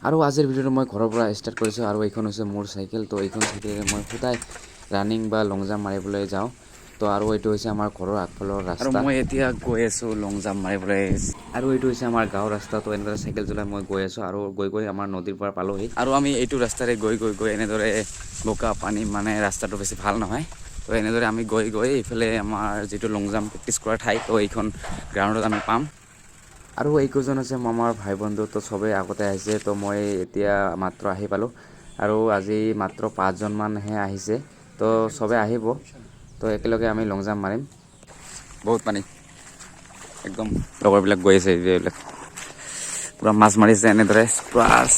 আৰু আজিৰ ভিডিঅ'টো মই ঘৰৰ পৰা ষ্টাৰ্ট কৰিছোঁ আৰু এইখন হৈছে মোৰ চাইকেল। তো এইখন চাইকেলেৰে মই সদায় ৰানিং বা লং জাম্প মাৰিবলৈ যাওঁ। তো আৰু এইটো হৈছে আমাৰ ঘৰৰ আগফালৰ ৰাস্তা। আৰু মই এতিয়া গৈ আছোঁ লং জাম্প মাৰিবলৈ। আৰু এইটো হৈছে আমাৰ গাঁৱৰ ৰাস্তা। তো এনেদৰে চাইকেল চলাই মই গৈ আছোঁ আৰু গৈ আমাৰ নদীৰ পৰা পালোহি। আৰু আমি এইটো ৰাস্তাৰে গৈ এনেদৰে বোকা পানী মানে ৰাস্তাটো বেছি ভাল নহয়। তো এনেদৰে আমি গৈ এইফালে আমাৰ যিটো লং জাম্প প্ৰেক্টিছ কৰা ঠাই, তো এইখন গ্ৰাউণ্ডত আমি পাম। আৰু এইকেইজন আছে আমাৰ ভাই বন্ধু। তো চবেই আগতে আহিছে, তো মই এতিয়া মাত্ৰ আহি পালোঁ। আৰু আজি মাত্ৰ 5জনমানহে আহিছে। তো চবেই আহিব, তো একেলগে আমি লং জাম্প মাৰিম। বহুত পানী, একদম লগৰবিলাক গৈ আছে, এইবিলাক পূৰা মাছ মাৰিছে এনেদৰে প্লাছ।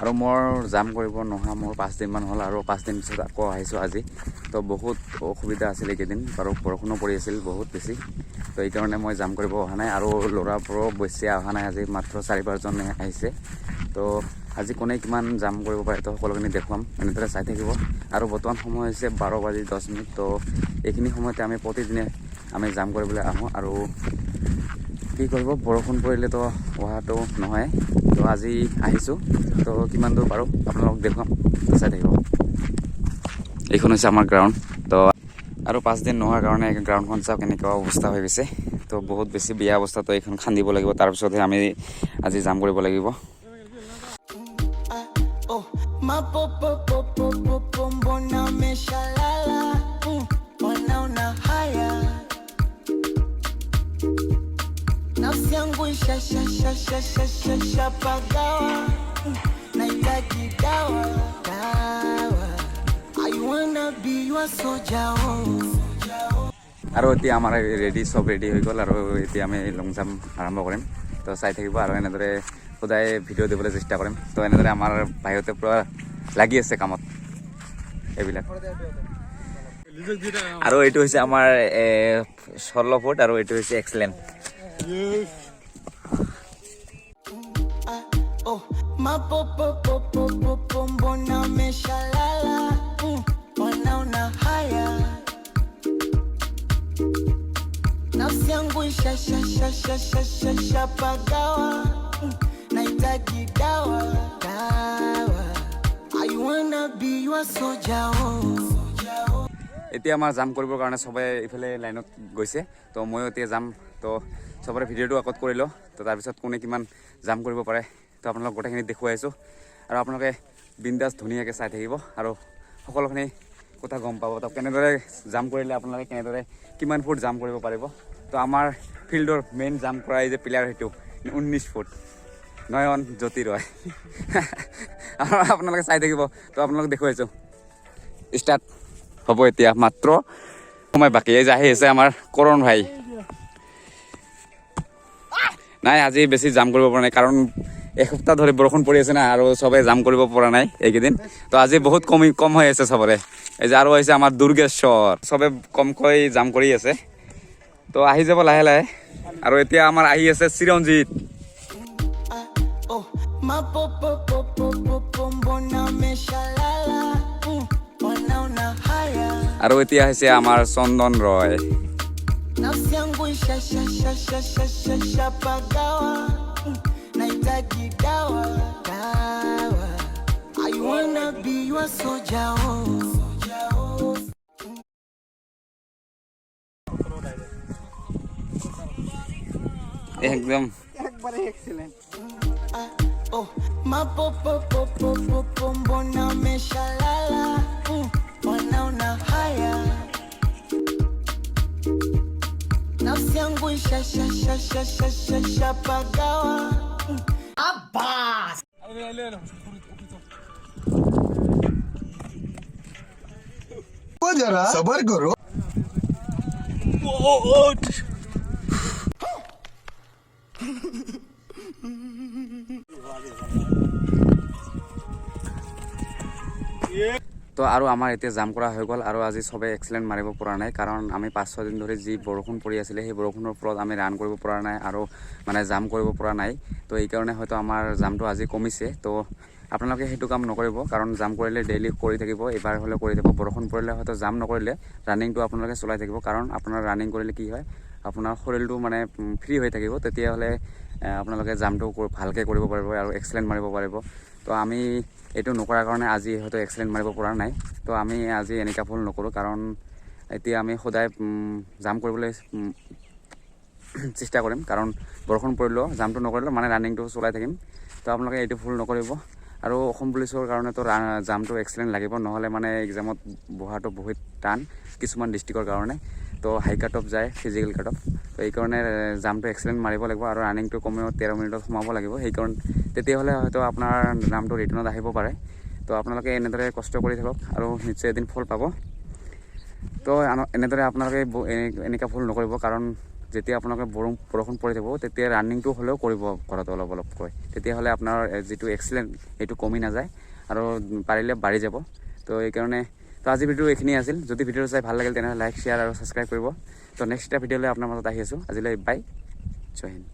আৰু মোৰ জাম্প কৰিব নহা মোৰ 5দিনমান হ'ল, আৰু 5দিন পিছত আকৌ আহিছোঁ আজি। তো বহুত অসুবিধা আছিল এইকেইদিন, বাৰু বৰষুণো পৰি আছিল বহুত বেছি। তো এইকাৰণে মই জাম্প কৰিব অহা নাই, আৰু ল'ৰাবোৰো বেছি অহা নাই, আজি মাত্ৰ 4-5জনে আহিছে। তো আজি কোনে কিমান জাম্প কৰিব পাৰে তো সকলোখিনি দেখুৱাম, এনেদৰে চাই থাকিব। আৰু বৰ্তমান সময় হৈছে 12:10। তো এইখিনি সময়তে আমি প্ৰতিদিনে আমি জাম্প কৰিবলৈ আহোঁ। আৰু কি কৰিব, বৰষুণ পৰিলেতো অহাটো নহয়। তো আজি আহিছোঁ, তো কিমান দূৰ পাৰোঁ আপোনালোকক দেখুৱাম, চাই থাকিব। এইখন হৈছে আমাৰ গ্ৰাউণ্ড। তো আৰু 5 দিন নোহোৱাৰ কাৰণে গ্ৰাউণ্ডখন চাওক কেনেকুৱা অৱস্থা হৈ গৈছে। তো বহুত বেছি বেয়া অৱস্থা। তো এইখন খান্দিব লাগিব, তাৰপিছতহে আমি আজি জাম্প কৰিব লাগিব। আৰু এতিয়া আমাৰ চব ৰেডি হৈ গ'ল, আৰু এতিয়া আমি লং জাম্প আৰম্ভ কৰিম। তো চাই থাকিব, আৰু এনেদৰে সদায় ভিডিঅ' দিবলৈ চেষ্টা কৰিম। তো এনেদৰে আমাৰ ভাইহঁতে পূৰা লাগি আছে কামত এইবিলাক। আৰু এইটো হৈছে আমাৰ 16 ফুট, আৰু এইটো হৈছে এক্সেলেণ্ট। এতিয়া আমাৰ জাম্প কৰিবৰ কাৰণে চবে ইফালে লাইনত গৈছে। তো ময়ো এতিয়া যাম। তো চবৰে ভিডিঅ'টো আগত কৰি লওঁ, তো তাৰপিছত কোনে কিমান জাম্প কৰিব পাৰে তো আপোনালোকক গোটেইখিনি দেখুৱাই আছোঁ। আৰু আপোনালোকে বিন্দাছ ধুনীয়াকৈ চাই থাকিব, আৰু সকলোখিনি কথা গম পাব। তো কেনেদৰে জাম্প কৰিলে আপোনালোকে কেনেদৰে কিমান ফুট জাম্প কৰিব পাৰিব। তো আমাৰ ফিল্ডৰ মেইন জাম্প কৰা এই যে প্লেয়াৰ, সেইটো 19 ফুট নয়ন জ্যোতি ৰয়। আপোনালোকে চাই থাকিব, তো আপোনালোকে দেখুৱাইছোঁ। ষ্টাৰ্ট হ'ব এতিয়া, মাত্ৰ সময় বাকী। এই যে আহি আছে আমাৰ কৰণ ভাই। নাই, আজি বেছি জাম্প কৰিব পৰা নাই, কাৰণ এসপ্তাহ ধৰি বৰষুণ পৰি আছে না, আৰু চবে জাম্প কৰিব পৰা নাই এইকেইদিন। তো আজি বহুত কম হৈ আছে চবৰে। এই যে আৰু হৈছে আমাৰ দুৰ্গেশ্বৰ, চবে কমকৈ জাম্প কৰি আছে। তো আহি যাব লাহে লাহে। আৰু এতিয়া আমাৰ আহি আছে চিৰঞ্জিত। আৰু এতিয়া হৈছে আমাৰ চন্দন ৰয়। একদম একবাৰে এক্সেলেন্ট। जरा सबर करो। তো আৰু আমাৰ এতিয়া জাম্প কৰা হৈ গ'ল, আৰু আজি চবে এক্সেলেণ্ট মাৰিব পৰা নাই, কাৰণ আমি 5-6 দিন ধৰি যি বৰষুণ পৰি আছিলে, সেই বৰষুণৰ ফলত আমি ৰান কৰিব পৰা নাই, আৰু মানে জাম্প কৰিব পৰা নাই। তো এইকাৰণে হয়তো আমাৰ জাম্পটো আজি কমিছে। তো আপোনালোকে সেইটো কাম নকৰিব, কাৰণ জাম্প কৰিলে ডেইলি কৰি থাকিব, এবাৰ হ'লেও কৰি থাকিব। বৰষুণ পৰিলে হয়তো জাম্প নকৰিলে ৰানিংটো আপোনালোকে চলাই থাকিব, কাৰণ আপোনাৰ ৰানিং কৰিলে কি হয়, আপোনাৰ শৰীৰটো মানে ফ্ৰী হৈ থাকিব তেতিয়াহ'লে আপোনালোকে জাম্পটো ভালকৈ কৰিব পাৰিব আৰু এক্সেলেণ্ট মাৰিব পাৰিব তো আমি এইটো নকৰাৰ কাৰণে আজি হয়তো এক্সেলেণ্ট মাৰিব পৰা নাই তো আমি আজি এনেকুৱা ভুল নকৰোঁ কাৰণ এতিয়া আমি সদায় জাম্প কৰিবলৈ চেষ্টা কৰিম কাৰণ বৰষুণ পৰিলেও জাম্পটো নকৰিলেও মানে ৰানিংটো চলাই থাকিম তো আপোনালোকে এইটো ভুল নকৰিব আৰু অসম পুলিচৰ কাৰণেতো জাম্পটো এক্সেলেণ্ট লাগিব নহ'লে মানে এক্সামত বহাটো বহুত টান কিছুমান ডিষ্ট্ৰিক্টৰ কাৰণে তো হাই কাট অফ যায় ফিজিকেল কাট অফ তো এইকাৰণে জাম্পটো এক্সেলেণ্ট মাৰিব লাগিব আৰু ৰানিংটো কমেও 13 মিনিটত সোমাব লাগিব সেইকাৰণে তেতিয়াহ'লে হয়তো আপোনাৰ নামটো ৰিটাৰ্ণত আহিব পাৰে তো আপোনালোকে এনেদৰে কষ্ট কৰি থাকক আৰু নিশ্চয় এদিন ফল পাব তো এনেদৰে আপোনালোকে এনেকুৱা ভুল নকৰিব কাৰণ যেতিয়া আপোনালোকে বৰষুণ পৰি থাকিব তেতিয়া ৰানিংটো হ'লেও কৰিব ঘৰত অলপ অলপকৈ তেতিয়াহ'লে আপোনাৰ যিটো এক্সেলেণ্ট সেইটো কমি নাযায় আৰু পাৰিলে বাঢ়ি যাব তো এইকাৰণে তো আজি ভিডিঅ' এইখিনি আছিল যদি ভিডিঅ'টো চাই ভাল লাগিল তেনেহ'লে লাইক শ্বেয়াৰ আৰু ছাবস্ক্ৰাইব কৰিব তো নেক্সট এটা ভিডিঅ'লৈ আপোনাৰ মাজত আহি আছোঁ আজিলৈ বাই জয় হিন্দ